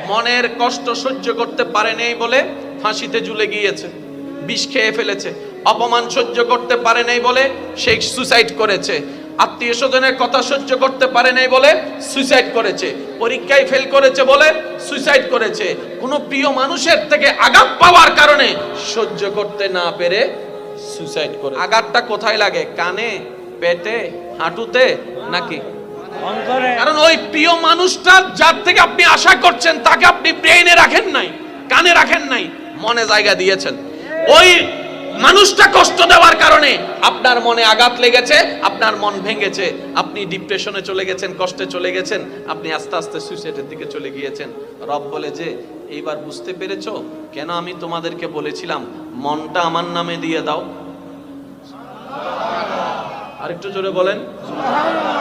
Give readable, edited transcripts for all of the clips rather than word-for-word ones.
মনের কষ্ট সহ্য করতে পারে নাই বলে ফাঁসিতে ঝুলে গিয়েছে, বিষ খেয়ে ফেলেছে। অপমান সহ্য করতে পারে নাই বলে সে সুসাইড করেছে। আত্মীয় স্বজনের কথা সহ্য করতে পারে নাই বলে সুইসাইড করেছে। পরীক্ষায় ফেল করেছে বলে সুইসাইড করেছে। কোন প্রিয় মানুষের থেকে আঘাত পাওয়ার কারণে সহ্য করতে না পেরে সুইসাইড করে। আঘাতটা কোথায় লাগে? কানে, পেটে, হাঁটুতে নাকি? কারণ ওই প্রিয় মানুষটা যার থেকে আপনি আশা করছেন তাকে আপনি ব্রেইনে রাখেন নাই, কানে রাখেন নাই, মনে জায়গা দিয়েছেন। ওই মানুষটা কষ্ট দেওয়ার কারণে আপনার মনে আঘাত লেগেছে, আপনার মন ভেঙেছে, আপনি ডিপ্রেশনে চলে গেছেন, কষ্টে চলে গেছেন, আপনি আস্তে আস্তে সুইসাইডের দিকে চলে গিয়েছেন। রব বলে যে এইবার বুঝতে পেরেছো কেন আমি তোমাদেরকে বলেছিলাম মনটা আমার নামে দিয়ে দাও? আরেকটু জোরে বলেন।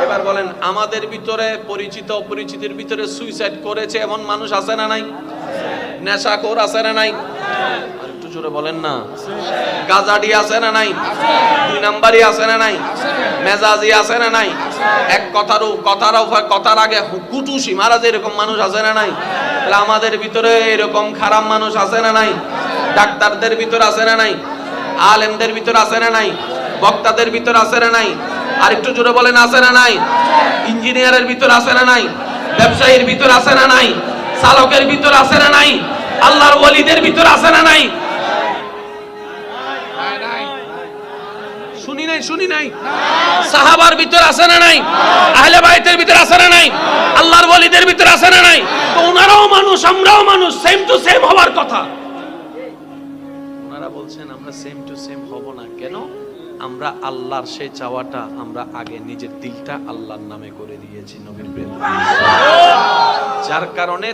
এবার বলেন, আমাদের ভিতরে পরিচিত অপরিচিতের ভিতরে সুইসাইড করেছে এমন মানুষ আছে না নাই? নেশাখোর আছে না নাই? আরেকটু জোরে বলেন না। গাজাডি আছে না নাই? দুই নাম্বারই আছে না নাই? মেজাজি আছে না নাই? এক কথার আগে কুটুসি মারা যে এরকম মানুষ আছে না নাই? তাহলে আমাদের ভিতরে এরকম খারাপ মানুষ আছে না নাই? ডাক্তারদের ভিতর আছে না নাই? আলেমদের ভিতর আছে না নাই? বক্তাদের ভিতর আছে না নাই? আরেকটু জোরে বলেন, আছে না নাই? ইঞ্জিনিয়ারের ভিতর আছে না নাই? ব্যবসায়ীর ভিতর আছে না নাই? চালকের ভিতর আছে না নাই? আল্লাহর ওলিদের ভিতর আছে না নাই? শুনি নাই? সাহাবার ভিতর আছে না নাই? আহলে বাইতের ভিতর আছে না নাই? আল্লাহর ওলিদের ভিতর আছে না নাই? তো ওনারাও মানুষ, আমরাও মানুষ, সেম টু সেম হওয়ার কথা। ওনারা বলছেন আমরা সেম টু সেম হব না। কেন? আমরা আল্লাহর সেই চাওয়াটা আমরা আগে নিজের দিলটা আল্লাহর নামে করে দিয়েছি, নবীর প্রেম, যার কারণে